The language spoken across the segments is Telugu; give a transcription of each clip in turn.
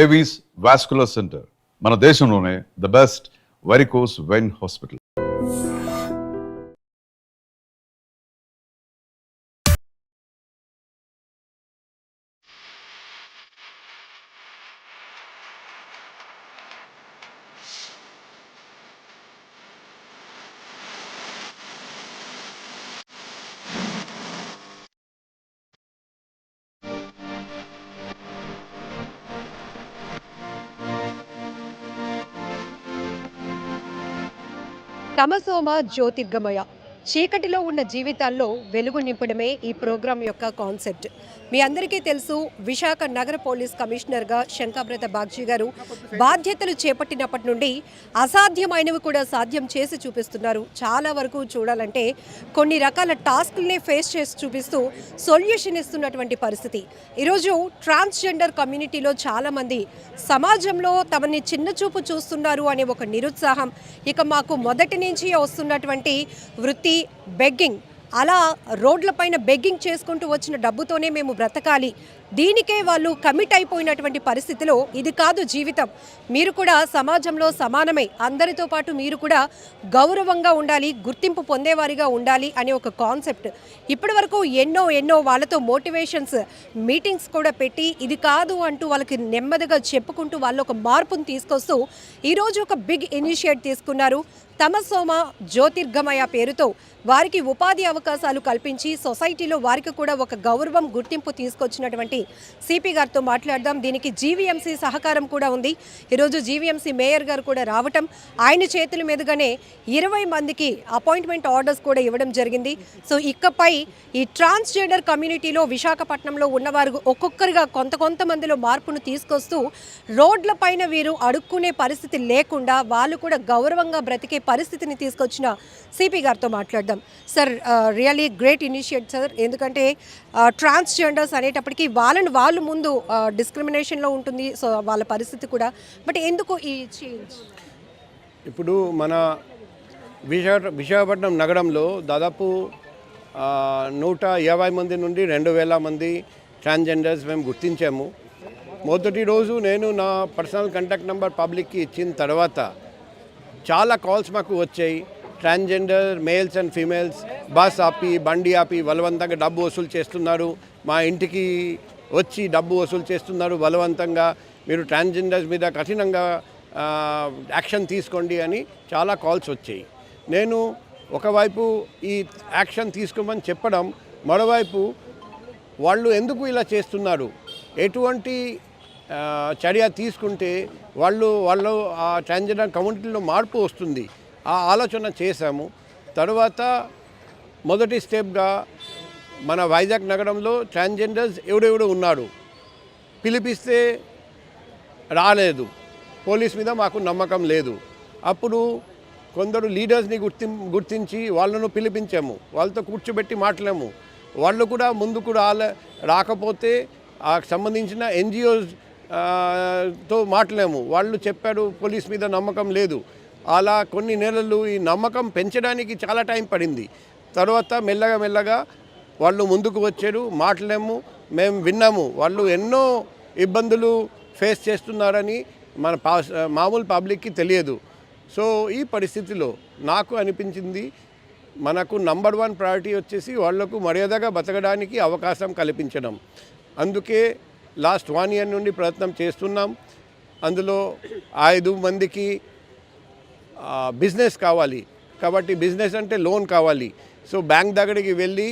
ఏవీస్ వాస్కులర్ సెంటర్ మన దేశంలోనే the best varicose vein hospital. తమసోమ జ్యోతిర్గమయ, చీకటిలో ఉన్న జీవితాల్లో వెలుగు నింపడమే ఈ ప్రోగ్రాం యొక్క కాన్సెప్ట్. మీ అందరికీ తెలుసు, విశాఖ నగర పోలీస్ కమిషనర్గా శంకాబ్రత బాగ్జీ గారు బాధ్యతలు చేపట్టినప్పటి నుండి అసాధ్యమైనవి కూడా సాధ్యం చేసి చూపిస్తున్నారు. చాలా వరకు చూడాలంటే కొన్ని రకాల టాస్క్లనే ఫేస్ చేసి చూపిస్తూ సొల్యూషన్ ఇస్తున్నటువంటి పరిస్థితి. ఈరోజు ట్రాన్స్జెండర్ కమ్యూనిటీలో చాలామంది సమాజంలో తమని చిన్నచూపు చూస్తున్నారు అనే ఒక నిరుత్సాహం, ఇక మాకు మొదటి నుంచి వస్తున్నటువంటి వృత్తి బెగ్గింగ్, అలా రోడ్లపైన బెగ్గింగ్ చేసుకుంటూ వచ్చిన డబ్బుతోనే మేము బ్రతకాలి, దీనికే వాళ్ళు కమిట్ అయిపోయినటువంటి పరిస్థితిలో ఇది కాదు జీవితం, మీరు కూడా సమాజంలో సమానమే, అందరితో పాటు మీరు కూడా గౌరవంగా ఉండాలి, గుర్తింపు పొందేవారిగా ఉండాలి అనే ఒక కాన్సెప్ట్. ఇప్పటి వరకు ఎన్నో వాళ్ళతో మోటివేషన్స్ మీటింగ్స్ కూడా పెట్టి ఇది కాదు అంటూ వాళ్ళకి నెమ్మదిగా చెప్పుకుంటూ వాళ్ళు ఒక మార్పును తీసుకొస్తూ ఈరోజు ఒక బిగ్ ఇనిషియేట్ తీసుకున్నారు. తమసోమ జ్యోతిర్గమయ పేరుతో వారికి ఉపాధి అవకాశాలు కల్పించి సొసైటీలో వారికి కూడా ఒక గౌరవం గుర్తింపు తీసుకొచ్చినటువంటి సిపి గారితో మాట్లాడదాం. దీనికి జీవీఎంసీ సహకారం కూడా ఉంది. ఈరోజు జీవీఎంసీ మేయర్ గారు కూడా రావటం, ఆయన చేతుల మీదుగానే 20 మందికి అపాయింట్మెంట్ ఆర్డర్స్ కూడా ఇవ్వడం జరిగింది. సో ఇకపై ఈ ట్రాన్స్జెండర్ కమ్యూనిటీలో విశాఖపట్నంలో ఉన్నవారు ఒక్కొక్కరిగా కొంతమందిలో మార్పును తీసుకొస్తూ రోడ్లపైన వీరు అడుక్కునే పరిస్థితి లేకుండా వాళ్ళు కూడా గౌరవంగా బ్రతికే పరిస్థితిని తీసుకొచ్చిన సిపి గారితో మాట్లాడదాం. Sir, really great initiate sir. ఎందుకంటే ట్రాన్స్జెండర్స్ అనేటప్పటికీ వాళ్ళు ముందు డిస్క్రిమినేషన్లో ఉంటుంది, సో వాళ్ళ పరిస్థితి కూడా. బట్ ఎందుకు ఈ చేంజ్? ఇప్పుడు మన విశాఖపట్నం నగరంలో దాదాపు 150 మంది నుండి 2000 మంది ట్రాన్స్జెండర్స్ మేము గుర్తించాము. మొదటి రోజు నేను నా పర్సనల్ కాంటాక్ట్ నెంబర్ పబ్లిక్కి ఇచ్చిన తర్వాత చాలా కాల్స్ మాకు వచ్చాయి. Transgender males and females bus ఆపి బండి ఆపి బలవంతంగా డబ్బు వసూలు చేస్తున్నారు, మా ఇంటికి వచ్చి డబ్బు వసూలు చేస్తున్నారు బలవంతంగా, మీరు ట్రాన్స్జెండర్స్ మీద కఠినంగా యాక్షన్ తీసుకోండి అని చాలా కాల్స్ వచ్చాయి. నేను ఒకవైపు ఈ యాక్షన్ తీసుకోమని చెప్పడం, మరోవైపు వాళ్ళు ఎందుకు ఇలా చేస్తున్నారు, ఎటువంటి చర్య తీసుకుంటే వాళ్ళు ఆ ట్రాన్స్జెండర్ కమ్యూనిటీలో మార్పు వస్తుంది, ఆ ఆలోచన చేశాము. తర్వాత మొదటి స్టెప్గా మన వైజాగ్ నగరంలో ట్రాన్స్జెండర్స్ ఎవడెవడు ఉన్నాడు, పిలిపిస్తే రాలేదు, పోలీస్ మీద మాకు నమ్మకం లేదు. అప్పుడు కొందరు లీడర్స్ని గుర్తించి వాళ్ళను పిలిపించాము, వాళ్ళతో కూర్చోబెట్టి మాట్లాడాము. వాళ్ళు కూడా ముందుకు రాకపోతే ఆ సంబంధించిన NGOs తో మాట్లాడాము. వాళ్ళు చెప్పారు పోలీస్ మీద నమ్మకం లేదు. అలా కొన్ని నెలలు ఈ నమ్మకం పెంచడానికి చాలా టైం పడింది. తర్వాత మెల్లగా వాళ్ళు ముందుకు వచ్చారు, మాట్లాడాము, మేము విన్నాము. వాళ్ళు ఎన్నో ఇబ్బందులు ఫేస్ చేస్తున్నారని మన మామూలు పబ్లిక్కి తెలియదు. సో ఈ పరిస్థితిలో నాకు అనిపించింది మనకు నంబర్ 1 ప్రయారిటీ వచ్చేసి వాళ్లకు మర్యాదగా బతకడానికి అవకాశం కల్పించడం. అందుకే లాస్ట్ 1 year నుండి ప్రయత్నం చేస్తున్నాం. అందులో 5 మందికి బిజినెస్ కావాలి, కాబట్టి బిజినెస్ అంటే లోన్ కావాలి. సో బ్యాంక్ దగ్గరికి వెళ్ళి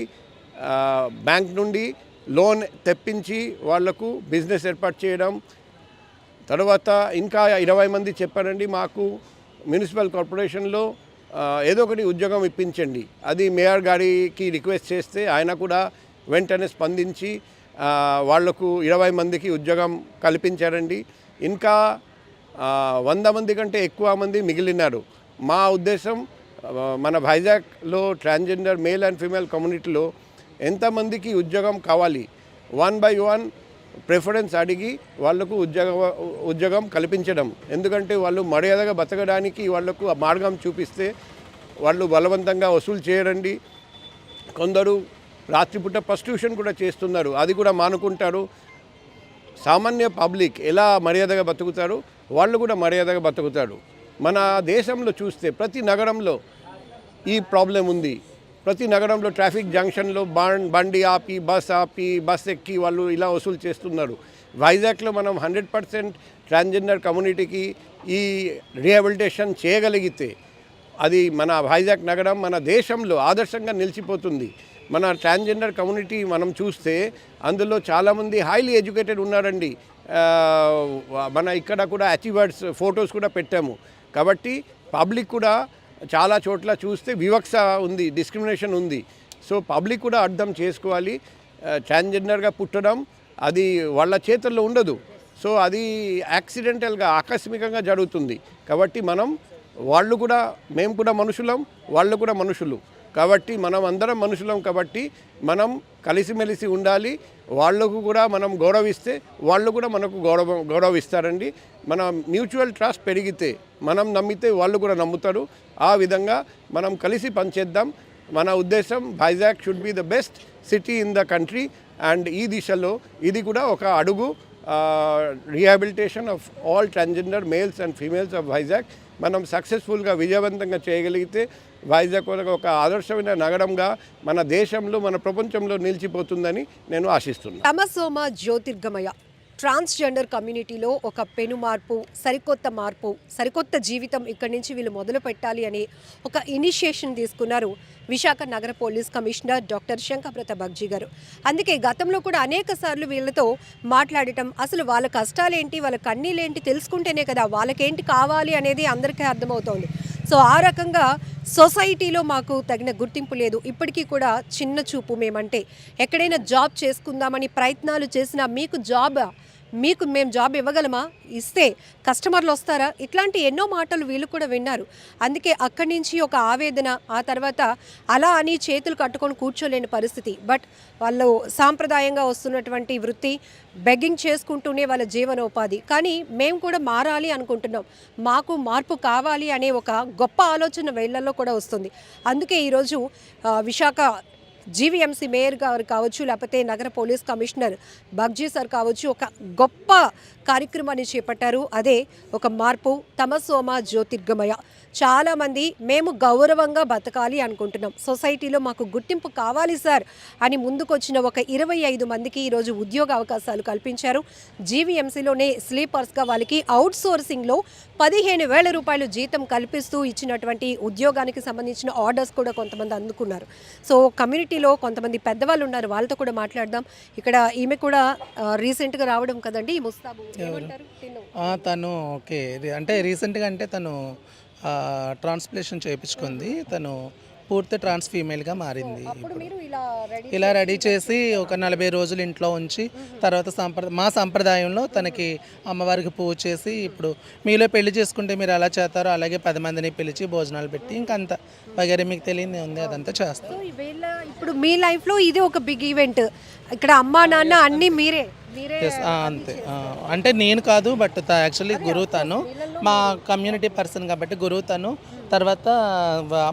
బ్యాంక్ నుండి లోన్ తెప్పించి వాళ్లకు బిజినెస్ ఏర్పాటు చేయడం. తర్వాత ఇంకా 20 మంది చెప్పారండి, మాకు మున్సిపల్ కార్పొరేషన్లో ఏదో ఒకటి ఉద్యోగం ఇప్పించండి. అది మేయర్ గారికి రిక్వెస్ట్ చేస్తే ఆయన కూడా వెంటనే స్పందించి వాళ్లకు 20 మందికి ఉద్యోగం కల్పించారండి. ఇంకా 100 మంది కంటే ఎక్కువ మంది మిగిలినారు. మా ఉద్దేశం మన వైజాగ్లో ట్రాన్స్జెండర్ మేల్ అండ్ ఫీమేల్ కమ్యూనిటీలో ఎంతమందికి ఉద్యోగం కావాలి, 1 by 1 ప్రిఫరెన్స్ అడిగి వాళ్లకు ఉద్యోగం కల్పించడం. ఎందుకంటే వాళ్ళు మర్యాదగా బతకడానికి వాళ్లకు ఆ మార్గం చూపిస్తే వాళ్ళు బలవంతంగా వసూలు చేయరండి. కొందరు రాత్రిపూట ప్రాస్టిట్యూషన్ కూడా చేస్తున్నారు, అది కూడా మానుకుంటారు. సామాన్య పబ్లిక్ ఎలా మర్యాదగా బతుకుతారు, వాళ్ళు కూడా మర్యాదగా బతుకుతారు. మన దేశంలో చూస్తే ప్రతి నగరంలో ఈ ప్రాబ్లం ఉంది. ప్రతి నగరంలో ట్రాఫిక్ జంక్షన్లో బండి ఆపి బస్ ఎక్కి వాళ్ళు ఇలా వసూలు చేస్తున్నారు. వైజాగ్లో మనం 100% ట్రాన్స్జెండర్ కమ్యూనిటీకి ఈ రిహాబిలిటేషన్ చేయగలిగితే అది మన వైజాగ్ నగరం మన దేశంలో ఆదర్శంగా నిలిచిపోతుంది. మన ట్రాన్స్జెండర్ కమ్యూనిటీ మనం చూస్తే అందులో చాలామంది హైలీ ఎడ్యుకేటెడ్ ఉన్నారండి. మన ఇక్కడ కూడా అచీవర్స్ ఫొటోస్ కూడా పెట్టాము. కాబట్టి పబ్లిక్ కూడా చాలా చోట్ల చూస్తే వివక్ష ఉంది, డిస్క్రిమినేషన్ ఉంది. సో పబ్లిక్ కూడా అర్థం చేసుకోవాలి. ట్రాన్స్జెండర్గా పుట్టడం అది వాళ్ళ చేతుల్లో ఉండదు. సో అది యాక్సిడెంటల్గా ఆకస్మికంగా జరుగుతుంది. కాబట్టి వాళ్ళు కూడా మేము కూడా మనుషులం, వాళ్ళు కూడా మనుషులు. కాబట్టి మనం అందరం మనుషులం. కాబట్టి మనం కలిసిమెలిసి ఉండాలి. వాళ్ళకు కూడా మనం గౌరవిస్తే వాళ్ళు కూడా మనకు గౌరవిస్తారండి. మన మ్యూచువల్ ట్రస్ట్ పెరిగితే, మనం నమ్మితే వాళ్ళు కూడా నమ్ముతారు. ఆ విధంగా మనం కలిసి పనిచేద్దాం. మన ఉద్దేశం Vizag should be the best city in the country. And ఈ దిశలో ఇది కూడా ఒక అడుగు. Rehabilitation of all transgender males and females of Vizag మనం సక్సెస్ఫుల్గా విజయవంతంగా చేయగలిగితే వైజాగ్ ఒక ఆదర్శమైన నగరంగా మన దేశంలో మన ప్రపంచంలో నిలిచిపోతుందని నేను ఆశిస్తున్నాను. తమసోమ జ్యోతిర్గమయ ట్రాన్స్జెండర్ కమ్యూనిటీలో ఒక పెను మార్పు, సరికొత్త జీవితం ఇక్కడి నుంచి వీళ్ళు మొదలు పెట్టాలి అని ఒక ఇనిషియేషన్ తీసుకున్నారు విశాఖ నగర పోలీస్ కమిషనర్ డాక్టర్ శంకబ్రత బగ్జీ గారు. అందుకే గతంలో కూడా అనేక సార్లు వీళ్ళతో మాట్లాడటం, అసలు వాళ్ళ కష్టాలేంటి, వాళ్ళ కన్నీళ్ళేంటి తెలుసుకుంటేనే కదా వాళ్ళకేంటి కావాలి అనేది అందరికీ అర్థమవుతోంది. సో ఆ రకంగా సొసైటీలో మాకు తగిన గుర్తింపు లేదు, ఇప్పటికీ కూడా చిన్న చూపు మేమంటే, ఎక్కడైనా జాబ్ చేసుకుందామని ప్రయత్నాలు చేసినా మీకు మేము జాబ్ ఇవ్వగలమా, ఇస్తే కస్టమర్లు వస్తారా, ఇట్లాంటి ఎన్నో మాటలు వీళ్ళు కూడా విన్నారు. అందుకే అక్కడి నుంచి ఒక ఆవేదన, ఆ తర్వాత అలా అని చేతులు కట్టుకొని కూర్చోలేని పరిస్థితి. బట్ వాళ్ళు సాంప్రదాయంగా వస్తున్నటువంటి వృత్తి బెగ్గింగ్ చేసుకుంటూనే వాళ్ళ జీవనోపాధి. కానీ మేము కూడా మారాలి అనుకుంటున్నాం, మాకు మార్పు కావాలి అనే ఒక గొప్ప ఆలోచన వీళ్ళల్లో కూడా వస్తుంది. అందుకే ఈరోజు విశాఖ జీవీఎంసీ మేయర్ గారు కావచ్చు, లేకపోతే నగర పోలీస్ కమిషనర్ బగ్జీ సార్ కావచ్చు, ఒక గొప్ప కార్యక్రమాన్ని చేపట్టారు. అదే ఒక మార్పు, తమసోమ జ్యోతిర్గమయ. చాలామంది మేము గౌరవంగా బతకాలి అనుకుంటున్నాం, సొసైటీలో మాకు గుర్తింపు కావాలి సార్ అని ముందుకొచ్చిన ఒక 25 మందికి ఈరోజు ఉద్యోగ అవకాశాలు కల్పించారు. జీవీఎంసీలోనే స్లీపర్స్గా వాళ్ళకి అవుట్ సోర్సింగ్లో 15,000 రూపాయలు జీతం కల్పిస్తూ ఇచ్చినటువంటి ఉద్యోగానికి సంబంధించిన ఆర్డర్స్ కూడా కొంతమంది అందుకున్నారు. సో కమ్యూనిటీలో కొంతమంది పెద్దవాళ్ళు ఉన్నారు, వాళ్ళతో కూడా మాట్లాడదాం. ఇక్కడ ఈమె కూడా రీసెంట్గా రావడం కదండి, ముస్తాబు ఏమంటారు? తను ఓకే, అంటే రీసెంట్గా అంటే తను ట్రాన్స్ప్లేషన్ చేయించుకుంది. తను పూర్తి ట్రాన్స్ ఫీమేల్గా మారింది. ఇలా రెడీ చేసి ఒక 40 రోజులు ఇంట్లో ఉంచి తర్వాత మా సంప్రదాయంలో తనకి అమ్మవారికి పూజ చేసి, ఇప్పుడు మీలో పెళ్లి చేసుకుంటే మీరు ఎలా చేస్తారో అలాగే 10 మందిని పిలిచి భోజనాలు పెట్టి ఇంకంత వగేరే మీకు తెలియదు ఉంది అదంతా చేస్తాం. ఇప్పుడు మీ లైఫ్లో ఇది ఒక బిగ్ ఈవెంట్, ఇక్కడ అమ్మా నాన్న అన్నీ మీరే. అంతే, అంటే నేను కాదు, బట్ యాక్చువల్లీ గురువు తను, మా కమ్యూనిటీ పర్సన్ కాబట్టి గురువు తను. తర్వాత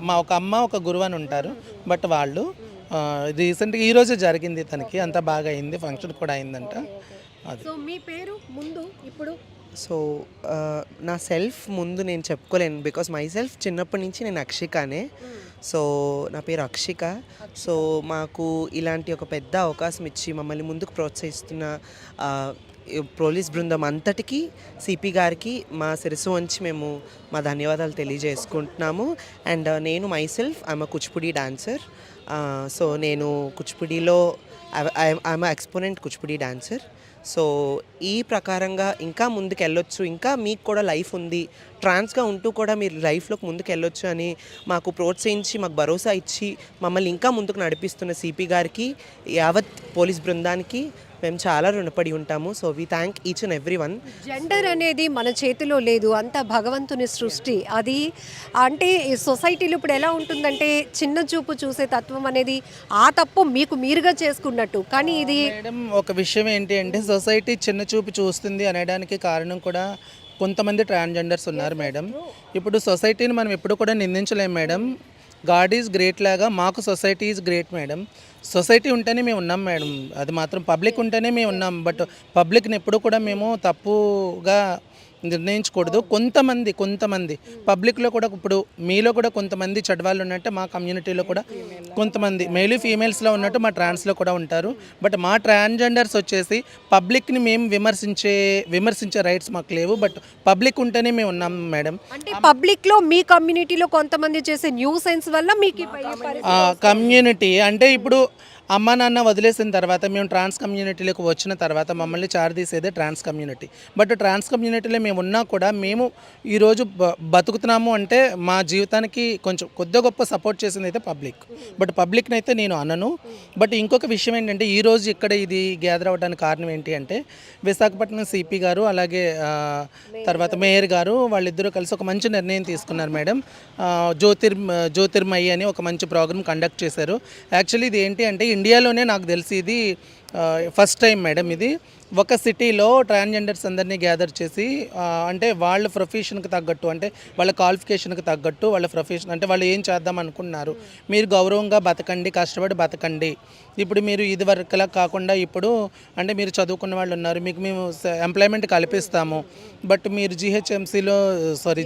మా ఒక అమ్మ ఒక గురువు అని ఉంటారు, బట్ వాళ్ళు రీసెంట్గా ఈరోజే జరిగింది తనకి, అంత బాగా అయింది, ఫంక్షన్ కూడా అయిందంట. అది. సో మీ పేరు ముందు ఇప్పుడు సో నా సెల్ఫ్ ముందు నేను చెప్పుకోలేను, బికాస్ మై సెల్ఫ్ చిన్నప్పటి నుంచి నేను అక్షికానే. సో నా పేరు అక్షిక. సో మాకు ఇలాంటి ఒక పెద్ద అవకాశం ఇచ్చి మమ్మల్ని ముందుకు ప్రోత్సహిస్తున్న పోలీస్ బృందం అంతటికీ, సిపి గారికి మా శిరస్సు వంచి మేము మా ధన్యవాదాలు తెలియజేసుకుంటున్నాము. అండ్ నేను myself I'm Kuchipudi dancer. So నేను కూచిపూడిలో I'm exponent Kuchipudi dancer. So ఈ ప్రకారంగా ఇంకా ముందుకు వెళ్ళొచ్చు, ఇంకా మీకు కూడా లైఫ్ ఉంది, ట్రాన్స్గా ఉంటూ కూడా మీరు లైఫ్లోకి ముందుకు వెళ్ళొచ్చు అని మాకు ప్రోత్సహించి మాకు భరోసా ఇచ్చి మమ్మల్ని ఇంకా ముందుకు నడిపిస్తున్న సిపి గారికి, యావత్ పోలీస్ బృందానికి మేము చాలా రుణపడి ఉంటాము. So we thank each and every one. Gender అనేది మన చేతిలో లేదు, అంతా భగవంతుని సృష్టి. అది అంటే ఈ సొసైటీలో ఇప్పుడు ఎలా ఉంటుందంటే చిన్న చూపు చూసే తత్వం అనేది ఆ తప్పు మీకు మీరుగా చేసుకున్నట్టు. కానీ ఇది మేడం ఒక విషయం ఏంటి అంటే, సొసైటీ చిన్న చూపు చూస్తుంది అనడానికి కారణం కూడా కొంతమంది ట్రాన్స్జెండర్స్ ఉన్నారు మేడం. ఇప్పుడు సొసైటీని మనం ఎప్పుడు కూడా నిందించలేం మేడం. గాడ్ ఈజ్ గ్రేట్ లాగా మాకు society is great madam. Society ఉంటేనే మేము ఉన్నాం మేడం, అది మాత్రం పబ్లిక్ ఉంటేనే మేము ఉన్నాం. బట్ పబ్లిక్ని ఎప్పుడు కూడా మేము తప్పుగా నిర్ణయించకూడదు. కొంతమంది పబ్లిక్లో కూడా ఇప్పుడు మీలో కూడా కొంతమంది చెడ్డవాళ్ళు ఉన్నట్టు మా కమ్యూనిటీలో కూడా కొంతమంది మెయిల్ ఫీమేల్స్లో ఉన్నట్టు మా ట్రాన్స్లో కూడా ఉంటారు. బట్ మా ట్రాన్స్జెండర్స్ వచ్చేసి పబ్లిక్ని మేము విమర్శించే రైట్స్ మాకు లేవు. బట్ పబ్లిక్ ఉంటేనే మేము ఉన్నాం మేడం. అంటే పబ్లిక్ లో మీ కమ్యూనిటీలో కొంతమంది చేసే న్యూసెన్స్ వల్ల మీకు ఈ పరిస్థితి కమ్యూనిటీ అంటే ఇప్పుడు అమ్మ నాన్న వదిలేసిన తర్వాత మేము ట్రాన్స్ కమ్యూనిటీలోకి వచ్చిన తర్వాత మమ్మల్ని చారదీసేదే ట్రాన్స్ కమ్యూనిటీ. బట్ ట్రాన్స్ కమ్యూనిటీలో మేము ఉన్నా కూడా మేము ఈరోజు బతుకుతున్నాము అంటే మా జీవితానికి కొంచెం కొద్దిగా గొప్ప సపోర్ట్ చేసింది అయితే పబ్లిక్. బట్ పబ్లిక్ని అయితే నేను అనను. బట్ ఇంకొక విషయం ఏంటంటే ఈరోజు ఇక్కడ ఇది గ్యాదర్ అవ్వడానికి కారణం ఏంటి అంటే విశాఖపట్నం సిపి గారు అలాగే తర్వాత మేయర్ గారు వాళ్ళిద్దరూ కలిసి ఒక మంచి నిర్ణయం తీసుకున్నారు మేడం. జ్యోతిర్మయి అని ఒక మంచి ప్రోగ్రామ్ కండక్ట్ చేశారు. యాక్చువల్లీ ఇది ఏంటి అంటే ఇండియాలోనే నాకు తెలిసి ఇది ఫస్ట్ టైం మేడం. ఇది ఒక సిటీలో ట్రాన్స్జెండర్స్ అందరినీ గ్యాదర్ చేసి అంటే వాళ్ళ ప్రొఫెషన్కి తగ్గట్టు అంటే వాళ్ళ క్వాలిఫికేషన్కి తగ్గట్టు వాళ్ళ ప్రొఫెషన్ అంటే వాళ్ళు ఏం చేద్దాం అనుకున్నారు, మీరు గౌరవంగా బతకండి, కష్టపడి బతకండి. ఇప్పుడు మీరు ఇది వరకులా కాకుండా ఇప్పుడు అంటే మీరు చదువుకున్న వాళ్ళు ఉన్నారు, మీకు మేము ఎంప్లాయ్మెంట్ కల్పిస్తాము. బట్ మీరు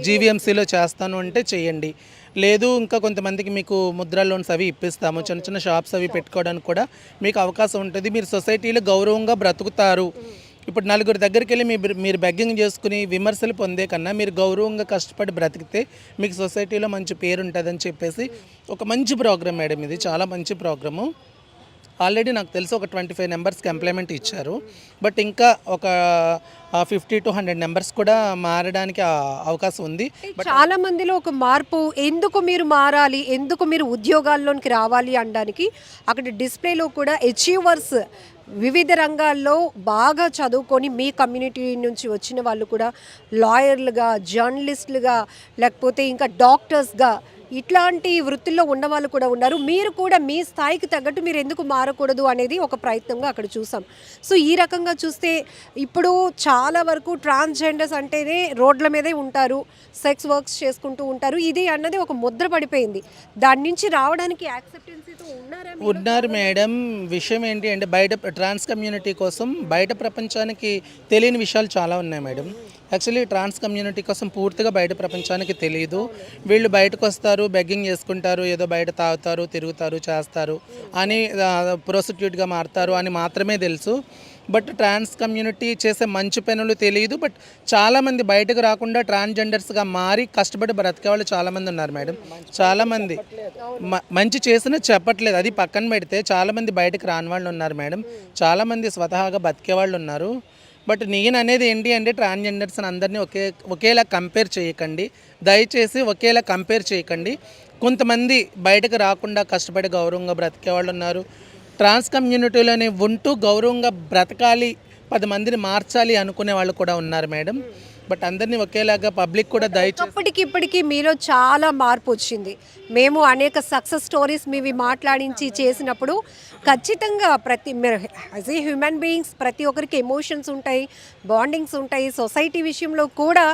జీవీఎంసీలో చేస్తాను అంటే చేయండి. లేదు ఇంకా కొంతమందికి మీకు ముద్రా లోన్స్ అవి ఇప్పిస్తాము, చిన్న చిన్న షాప్స్ అవి పెట్టుకోవడానికి కూడా మీకు అవకాశం ఉంటుంది. మీరు సొసైటీలో గౌరవంగా బ్రతుకుతారు. ఇప్పుడు నలుగురు దగ్గరికి వెళ్ళి మీరు బెగ్గింగ్ చేసుకుని విమర్శలు పొందే కన్నా మీరు గౌరవంగా కష్టపడి బ్రతికితే మీకు సొసైటీలో మంచి పేరు ఉంటుందని చెప్పేసి ఒక మంచి ప్రోగ్రామ్ మేడం. ఇది చాలా మంచి ప్రోగ్రాము. ఆల్రెడీ నాకు తెలిసి ఒక 25 నెంబర్స్కి ఎంప్లాయ్మెంట్ ఇచ్చారు. బట్ ఇంకా ఒక 50 to 100 నెంబర్స్ కూడా మారడానికి అవకాశం ఉంది. చాలా మందిలో ఒక మార్పు, ఎందుకు మీరు మారాలి, ఎందుకు మీరు ఉద్యోగాల్లోనికి రావాలి అనడానికి అక్కడ డిస్ప్లేలో కూడా అచీవర్స్ వివిధ రంగాల్లో బాగా చదువుకొని మీ కమ్యూనిటీ నుంచి వచ్చిన వాళ్ళు కూడా లాయర్లుగా, జర్నలిస్టులుగా, లేకపోతే ఇంకా డాక్టర్స్గా ఇట్లాంటి వృత్తుల్లో ఉన్న వాళ్ళు కూడా ఉన్నారు. మీరు కూడా మీ స్థాయికి తగ్గట్టు మీరు ఎందుకు మారకూడదు అనేది ఒక ప్రయత్నంగా అక్కడ చూసాం. సో ఈ రకంగా చూస్తే ఇప్పుడు చాలా వరకు ట్రాన్స్జెండర్స్ అంటేనే రోడ్ల మీదే ఉంటారు, సెక్స్ వర్క్స్ చేసుకుంటూ ఉంటారు, ఇది అన్నది ఒక ముద్ర పడిపోయింది. దాని నుంచి రావడానికి యాక్సెప్టెన్సీతో ఉన్నారు మేడం. విషయం ఏంటి అంటే బయట ట్రాన్స్ కమ్యూనిటీ కోసం బయట ప్రపంచానికి తెలియని విషయాలు చాలా ఉన్నాయి మేడం. యాక్చువల్లీ ట్రాన్స్ కమ్యూనిటీ కోసం పూర్తిగా బయట ప్రపంచానికి తెలియదు. వీళ్ళు బయటకు వస్తారు, బెగ్గింగ్ చేసుకుంటారు, ఏదో బయట తాగుతారు, తిరుగుతారు, చేస్తారు అని ప్రాస్టిట్యూట్గా మారుతారు అని మాత్రమే తెలుసు. బట్ ట్రాన్స్ కమ్యూనిటీ చేసే మంచి పనులు తెలియదు. బట్ చాలామంది బయటకు రాకుండా ట్రాన్స్జెండర్స్గా మారి కష్టపడి బ్రతికే వాళ్ళు చాలామంది ఉన్నారు మేడం. చాలామంది మంచి చేసినా చెప్పట్లేదు, అది పక్కన పెడితే చాలామంది బయటకు రాని వాళ్ళు ఉన్నారు మేడం. చాలామంది స్వతహాగా బతికే వాళ్ళు ఉన్నారు. బట్ నేను అనేది ఏంటి అంటే ట్రాన్స్జెండర్స్ అందరినీ ఒకేలా కంపేర్ చేయకండి, దయచేసి ఒకేలా కంపేర్ చేయకండి. కొంతమంది బయటకు రాకుండా కష్టపడి గౌరవంగా బ్రతికే వాళ్ళు ఉన్నారు. ట్రాన్స్ కమ్యూనిటీలోనే ఉంటూ గౌరవంగా బ్రతకాలి, 10 మందిని మార్చాలి అనుకునే వాళ్ళు కూడా ఉన్నారు మేడం. బట్ అందరినీ ఒకేలాగా పబ్లిక్ కూడా దయచేసి ఇప్పటికీ మీలో చాలా మార్పు వచ్చింది. మేము అనేక సక్సెస్ స్టోరీస్ మీవి మాట్లాడించి చేసినప్పుడు ఖచ్చితంగా యాజ్ ఏ హ్యూమన్ బీయింగ్స్ ప్రతి ఒక్కరికి ఎమోషన్స్ ఉంటాయి, బాండింగ్స్ ఉంటాయి. సొసైటీ విషయంలో కూడా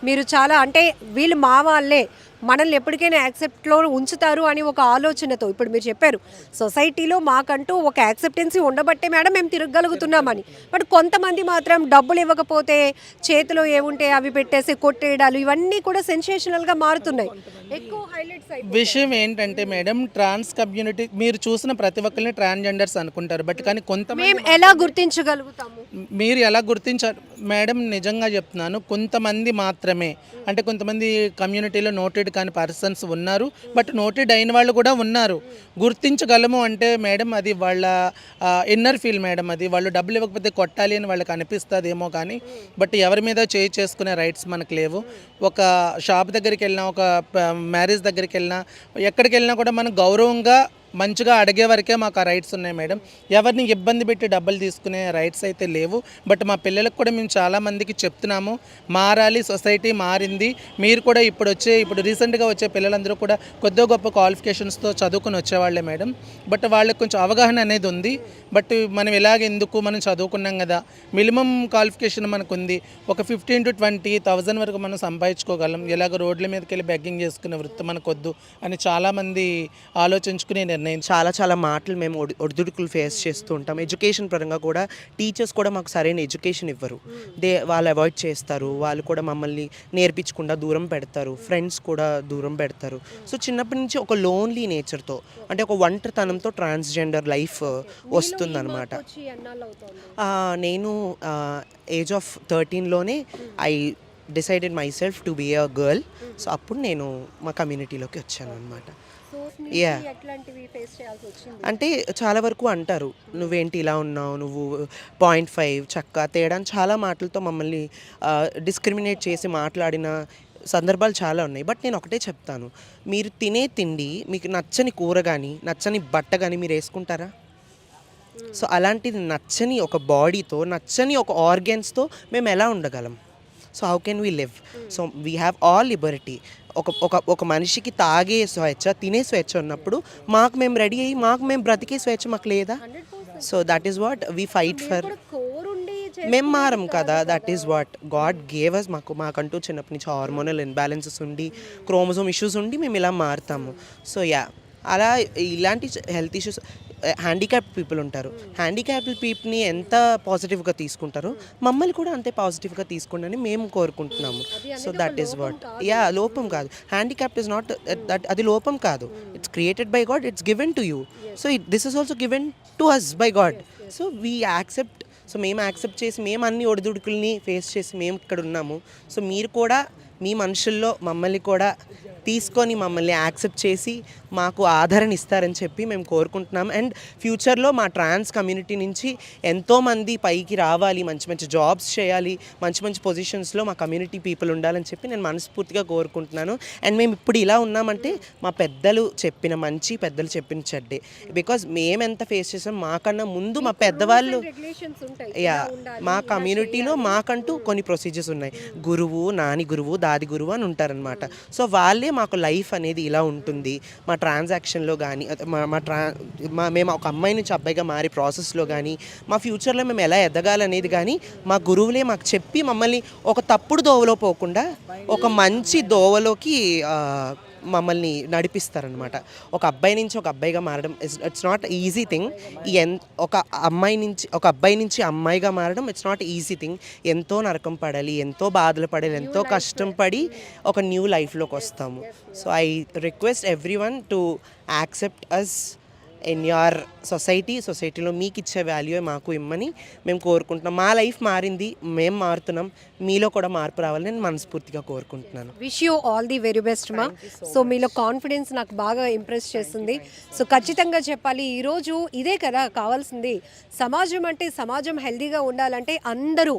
మీరు చాలా అంటే వీళ్ళు మా వాళ్ళే, మనల్ని ఎప్పటికైనా యాక్సెప్ట్లో ఉంచుతారు అని ఒక ఆలోచనతో ఇప్పుడు మీరు చెప్పారు సొసైటీలో మాకంటూ ఒక యాక్సెప్టెన్సీ ఉండబట్టే మేడం మేము తిరగలుగుతున్నామని. బట్ కొంతమంది మాత్రం డబ్బులు ఇవ్వకపోతే చేతిలో ఏముంటే అవి పెట్టేసి కొట్టేయడాలు ఇవన్నీ కూడా సెన్సేషనల్గా మారుతున్నాయి. ఎక్కువ హైలైట్స్ విషయం ఏంటంటే మేడం ట్రాన్స్ కమ్యూనిటీ మీరు చూసిన ప్రతి ఒక్కరిని ట్రాన్స్జెండర్స్ అనుకుంటారు. బట్ కానీ మేము ఎలా గుర్తించగలుగుతాము, మీరు ఎలా గుర్తించారు మేడం? నిజంగా చెప్తున్నాను, కొంతమంది మాత్రమే అంటే కొంతమంది కమ్యూనిటీలో నోటెడ్ కాని పర్సన్స్ ఉన్నారు. బట్ నోటెడ్ అయిన వాళ్ళు కూడా ఉన్నారు. గుర్తించగలము అంటే మేడం అది వాళ్ళ ఇన్నర్ ఫీల్ మేడం. అది వాళ్ళు డబ్బులు ఇవ్వకపోతే కొట్టాలి అని వాళ్ళకి అనిపిస్తుందేమో కానీ బట్ ఎవరి మీద చేసుకునే రైట్స్ మనకు లేవు. ఒక షాప్ దగ్గరికి వెళ్ళినా, ఒక మ్యారేజ్ దగ్గరికి వెళ్ళినా, ఎక్కడికి వెళ్ళినా కూడా మనం గౌరవంగా మంచిగా అడిగే వరకే మాకు ఆ రైట్స్ ఉన్నాయి మేడం. ఎవరిని ఇబ్బంది పెట్టి డబ్బులు తీసుకునే రైట్స్ అయితే లేవు. బట్ మా పిల్లలకు కూడా మేము చాలామందికి చెప్తున్నాము, మారాలి, సొసైటీ మారింది. మీరు కూడా ఇప్పుడు రీసెంట్గా వచ్చే పిల్లలందరూ కూడా కొద్దిగా గొప్ప క్వాలిఫికేషన్స్తో చదువుకుని వచ్చేవాళ్ళే మేడం. బట్ వాళ్ళకి కొంచెం అవగాహన అనేది ఉంది. బట్ మనం ఎందుకు మనం చదువుకున్నాం కదా, మినిమం క్వాలిఫికేషన్ మనకు ఉంది, ఒక 15,000 to 20,000 వరకు మనం సంపాదించుకోగలం. ఇలాగ రోడ్ల మీదకి వెళ్ళి బెగ్గింగ్ చేసుకునే వృత్తి మనకొద్దు అని చాలామంది ఆలోచించుకునే నిర్ణయం. చాలా మాటలు మేము ఒడిదుడుకులు ఫేస్ చేస్తూ ఉంటాం. ఎడ్యుకేషన్ పరంగా కూడా టీచర్స్ కూడా మాకు సరైన ఎడ్యుకేషన్ ఇవ్వరు. వాళ్ళు అవాయిడ్ చేస్తారు, వాళ్ళు కూడా మమ్మల్ని నేర్పించకుండా దూరం పెడతారు, ఫ్రెండ్స్ కూడా దూరం పెడతారు. సో చిన్నప్పటి నుంచి ఒక లోన్లీ నేచర్తో, అంటే ఒక ఒంటరితనంతో ట్రాన్స్జెండర్ లైఫ్ వస్తుందన్నమాట. నేను ఏజ్ ఆఫ్ 13లోనే I decided myself to be a girl. So అప్పుడు నేను మా కమ్యూనిటీలోకి వచ్చాను అనమాట. అంటే చాలా వరకు అంటారు, నువ్వేంటి ఇలా ఉన్నావు, నువ్వు 0.5 చక్క తేడా అని చాలా మాటలతో మమ్మల్ని డిస్క్రిమినేట్ చేసి మాట్లాడిన సందర్భాలు చాలా ఉన్నాయి. బట్ నేను ఒకటే చెప్తాను, మీరు తినే తిండి, మీకు నచ్చని కూర కానీ నచ్చని బట్ట కానీ మీరు వేసుకుంటారా? సో అలాంటిది నచ్చని ఒక బాడీతో, నచ్చని ఒక ఆర్గన్స్తో మేము ఎలా ఉండగలం? So how can we live? So we have all liberty. ఒక మనిషికి తాగే స్వేచ్ఛ, తినే స్వేచ్ఛ ఉన్నప్పుడు మాకు మేము రెడీ అయ్యి మాకు మేము బ్రతికే స్వేచ్ఛ మాకు లేదా? So that is what we fight for. మేము మారం కదా, that is what God gave us. మాకంటూ చిన్నప్పటి నుంచి హార్మోనల్ ఇన్బ్యాలెన్సెస్ ఉండి, క్రోమోజోమ్ ఇష్యూస్ ఉండి మేము ఇలా మారుతాము. సో అలా ఇలాంటి హెల్త్ ఇష్యూస్, హ్యాండిక్యాప్డ్ పీపుల్ ఉంటారు. హ్యాండిక్యాప్డ్ పీపుల్ని ఎంత పాజిటివ్గా తీసుకుంటారో మమ్మల్ని కూడా అంతే పాజిటివ్గా తీసుకోండి మేము కోరుకుంటున్నాము. So that is what. లోపం కాదు, హ్యాండిక్యాప్డ్ ఇస్ నాట్ దట్, అది లోపం కాదు. It's created by God, it's given to you. So this is also given to us by God. So we accept. So మేము యాక్సెప్ట్ చేసి, మేము అన్ని ఒడిదుడుకుల్ని ఫేస్ చేసి మేము ఇక్కడ ఉన్నాము. సో మీరు కూడా మీ మనుషుల్లో మమ్మల్ని కూడా తీసుకొని మమ్మల్ని యాక్సెప్ట్ చేసి మాకు ఆదరణ ఇస్తారని చెప్పి మేము కోరుకుంటున్నాం. అండ్ ఫ్యూచర్లో మా ట్రాన్స్ కమ్యూనిటీ నుంచి ఎంతోమంది పైకి రావాలి, మంచి మంచి జాబ్స్ చేయాలి, మంచి మంచి పొజిషన్స్లో మా కమ్యూనిటీ పీపుల్ ఉండాలని చెప్పి నేను మనస్ఫూర్తిగా కోరుకుంటున్నాను. అండ్ మేము ఇప్పుడు ఇలా ఉన్నామంటే మా పెద్దలు చెప్పిన మంచి, పెద్దలు చెప్పిన చెడ్డే. బికాజ్ మేము ఎంత ఫేస్ చేసాం, మాకన్నా ముందు మా పెద్దవాళ్ళు, మా కమ్యూనిటీలో మాకంటూ కొన్ని ప్రొసీజర్స్ ఉన్నాయి. గురువు, నాని గురువు, దాది గురువు అని ఉంటారనమాట. సో వాళ్ళే మాకు లైఫ్ అనేది ఇలా ఉంటుంది, మా ట్రాన్సాక్షన్లో కానీ, మేము ఒక అమ్మాయి నుంచి అబ్బాయిగా మారే ప్రాసెస్లో కానీ, మా ఫ్యూచర్లో మేము ఎలా ఎదగాలనేది కానీ మా గురువులే మాకు చెప్పి మమ్మల్ని ఒక తప్పుడు దోవలో పోకుండా ఒక మంచి దోవలోకి మమ్మల్ని నడిపిస్తారనమాట. ఒక అబ్బాయి నుంచి ఒక అబ్బాయిగా మారడం ఇట్స్ నాట్ ఈజీ థింగ్. ఒక అబ్బాయి నుంచి అమ్మాయిగా మారడం ఇట్స్ నాట్ ఈజీ థింగ్. ఎంతో నరకం పడాలి, ఎంతో బాధలు పడాలి, ఎంతో కష్టం పడి ఒక న్యూ లైఫ్లోకి వస్తాము. So I request everyone to accept us in your సొసైటీలో మీకు ఇచ్చే వాల్యూ మాకు ఇమ్మని మేము కోరుకుంటున్నాం. మా లైఫ్ మారింది, మేము మారుతున్నాం, మీలో కూడా మార్పు రావాలని నేను మనస్ఫూర్తిగా కోరుకుంటున్నాను. Wish you all the very best మా. సో మీలో కాన్ఫిడెన్స్ నాకు బాగా ఇంప్రెస్ చేస్తుంది. సో ఖచ్చితంగా చెప్పాలి, ఈరోజు ఇదే కదా కావాల్సింది. సమాజం అంటే, సమాజం హెల్దీగా ఉండాలంటే అందరూ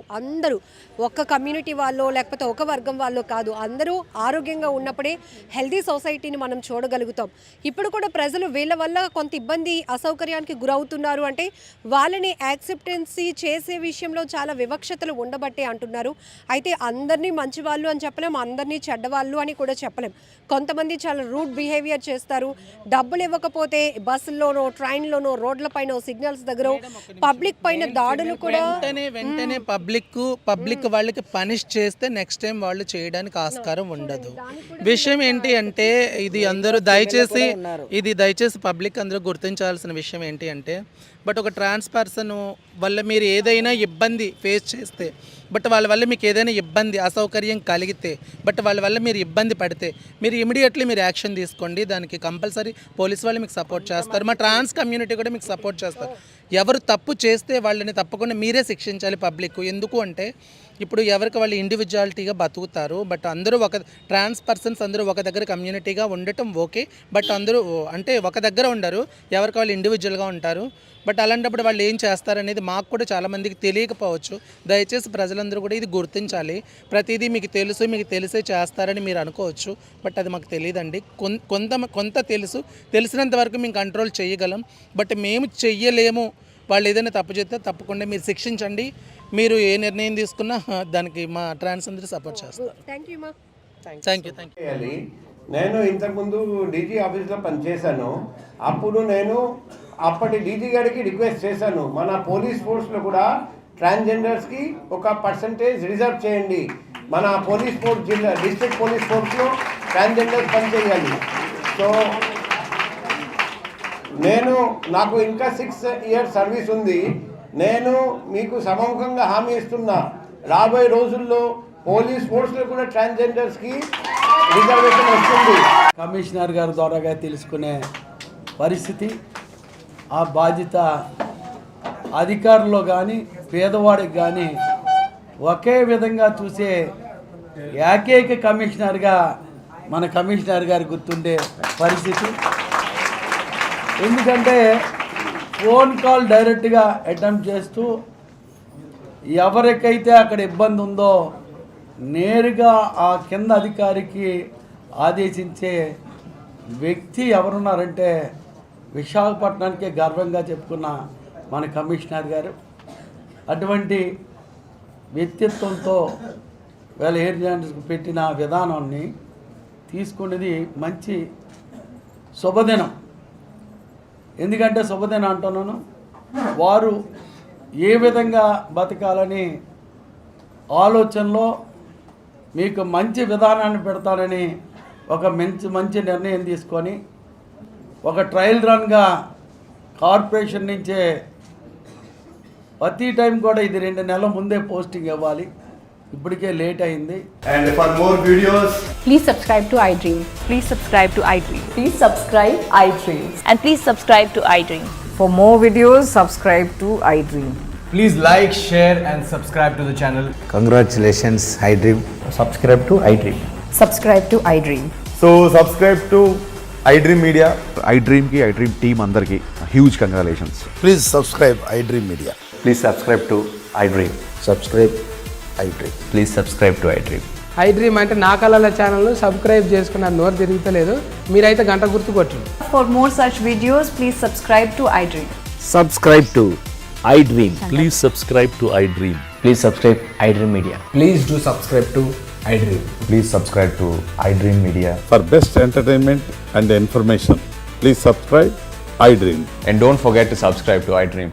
ఒక్క కమ్యూనిటీ వాళ్ళు లేకపోతే ఒక వర్గం వాళ్ళు కాదు, అందరూ ఆరోగ్యంగా ఉన్నప్పుడే హెల్దీ సొసైటీని మనం చూడగలుగుతాం. ఇప్పుడు కూడా ప్రజలు వీళ్ళ వల్ల కొంత ఇబ్బంది, అసౌకర్యానికి గురవుతున్నారు అంటే వాళ్ళని యాక్సెప్టెన్సీ చేసే విషయంలో చాలా వివక్షతలు ఉండబట్టే అంటున్నారు. అయితే అందరినీ మంచి వాళ్ళు అని చెప్పలేం, అందరినీ చెడ్డవాళ్ళు అని కూడా చెప్పలేం. కొంతమంది చాలా రూడ్ బిహేవియర్ చేస్తారు. డబ్బులు ఇవ్వకపోతే బస్సుల్లోనో, ట్రైన్లోనో, రోడ్లపైన, సిగ్నల్స్ దగ్గర, పబ్లిక్ పైన దాడులు కూడా వెంటనే పబ్లిక్ వాళ్ళకి పనిష్ చేస్తే నెక్స్ట్ టైం వాళ్ళు చేయడానికి ఆస్కారం ఉండదు. విషయం ఏంటి అంటే ఇది దయచేసి పబ్లిక్ అందరూ గుర్తించాల్సిన విషయం ఏంటి అంటే, బట్ ఒక ట్రాన్స్ పర్సన్ వల్ల మీరు ఏదైనా ఇబ్బంది ఫేస్ చేస్తే, బట్ వాళ్ళ వల్ల మీకు ఏదైనా ఇబ్బంది, అసౌకర్యం కలిగితే, బట్ వాళ్ళ వల్ల మీరు ఇబ్బంది పడితే మీరు ఇమీడియట్లీ మీరు యాక్షన్ తీసుకోండి. దానికి కంపల్సరీ పోలీస్ వాళ్ళు మీకు సపోర్ట్ చేస్తారు, మా ట్రాన్స్ కమ్యూనిటీ కూడా మీకు సపోర్ట్ చేస్తారు. ఎవరు తప్పు చేస్తే వాళ్ళని తప్పకుండా మీరే శిక్షించాలి పబ్లిక్. ఎందుకు అంటే ఇప్పుడు ఎవరికి వాళ్ళు ఇండివిజువాలిటీగా బతుకుతారు. బట్ అందరూ ట్రాన్స్ పర్సన్స్ అందరూ ఒక దగ్గర కమ్యూనిటీగా ఉండటం ఓకే. బట్ అందరూ అంటే ఒక దగ్గర ఉండరు, ఎవరికి వాళ్ళు ఇండివిజువల్గా ఉంటారు. బట్ అలాంటప్పుడు వాళ్ళు ఏం చేస్తారనేది మాకు కూడా చాలామందికి తెలియకపోవచ్చు. దయచేసి ప్రజలందరూ కూడా ఇది గుర్తించాలి. ప్రతిదీ మీకు తెలిసే చేస్తారని మీరు అనుకోవచ్చు, బట్ అది మాకు తెలియదండి. కొంత తెలిసినంత వరకు మేము కంట్రోల్ చేయగలం, బట్ మేము చెయ్యలేము. వాళ్ళు ఏదైనా తప్పు చేస్తే తప్పకుండా మీరు శిక్షించండి. మీరు ఏ నిర్ణయం తీసుకున్నా దానికి మా ట్రాన్స్ అందరూ సపోర్ట్ చేస్తారు. థ్యాంక్ యూ మా. Thank you. చేయాలి. నేను ఇంతకుముందు డీజీ ఆఫీస్లో పనిచేశాను. అప్పుడు నేను అప్పటి డీజీ గారికి రిక్వెస్ట్ చేశాను, మన పోలీస్ ఫోర్స్లో కూడా ట్రాన్స్జెండర్స్కి ఒక పర్సంటేజ్ రిజర్వ్ చేయండి. మన పోలీస్ ఫోర్స్ డిస్ట్రిక్ట్ పోలీస్ ఫోర్స్లో ట్రాన్స్జెండర్స్ పనిచేయాలి. సో నాకు ఇంకా 6 years సర్వీస్ ఉంది. నేను మీకు సముఖంగా హామీ ఇస్తున్నా, రాబోయే రోజుల్లో పోలీస్ ఫోర్స్లో కూడా ట్రాన్స్జెండర్స్కి రిజర్వేషన్ వస్తుంది. కమిషనర్ గారి ద్వారాగా తెలుసుకునే పరిస్థితి, ఆ బాధ్యత అధికారుల్లో కానీ పేదవాడికి కానీ ఒకే విధంగా చూసే ఏకైక కమిషనర్గా మన కమిషనర్ గారు గుర్తుండే పరిస్థితి. ఎందుకంటే ఫోన్ కాల్ డైరెక్ట్గా అటెంప్ట్ చేస్తూ ఎవరికైతే అక్కడ ఇబ్బంది ఉందో నేరుగా ఆ కింద అధికారికి ఆదేశించే వ్యక్తి ఎవరున్నారంటే విశాఖపట్నానికే గర్వంగా చెప్పుకున్న మన కమిషనర్ గారు. అటువంటి వ్యక్తిత్వంతో వీళ్ళ ఏజెంట్స్కి పెట్టిన విధానాన్ని తీసుకునేది మంచి శుభదినం. ఎందుకంటే శుభదినం అంటున్నాను, వారు ఏ విధంగా బతకాలని ఆలోచనలో మీకు మంచి విధానాన్ని పెడతానని ఒక మంచి నిర్ణయం తీసుకొని ఒక ట్రయల్ రన్గా కార్పొరేషన్ నుంచే ప్రతి టైం కూడా ఇది 2 నెలల ముందే పోస్టింగ్ ఇవ్వాలి. ఇప్పటికే లేట్ అయింది. And for more videos, Please subscribe to iDream. Please subscribe to iDream. Please subscribe iDream. And please subscribe to iDream. For more videos, subscribe to iDream. please like, share and subscribe to the channel. Congratulations, iDream. Subscribe to iDream. Subscribe to iDream. So subscribe to iDream Media. iDream team అందరికి huge congratulations. Please subscribe iDream Media. Please subscribe to iDream. Subscribe iDream. Please subscribe to iDream. iDream అంటే నా కళల ఛానల్ను సబ్స్క్రైబ్ చేసుకున్న నోరు తిరుగుతలేదు, మీరైతే గంట గుర్తు కొట్టండి. For more such videos, please subscribe to iDream. Subscribe to iDream. Please subscribe to iDream. Please subscribe iDream Media. Please do subscribe to iDream. Please subscribe to iDream Media. For best entertainment and information, please subscribe iDream. And don't forget to subscribe to iDream.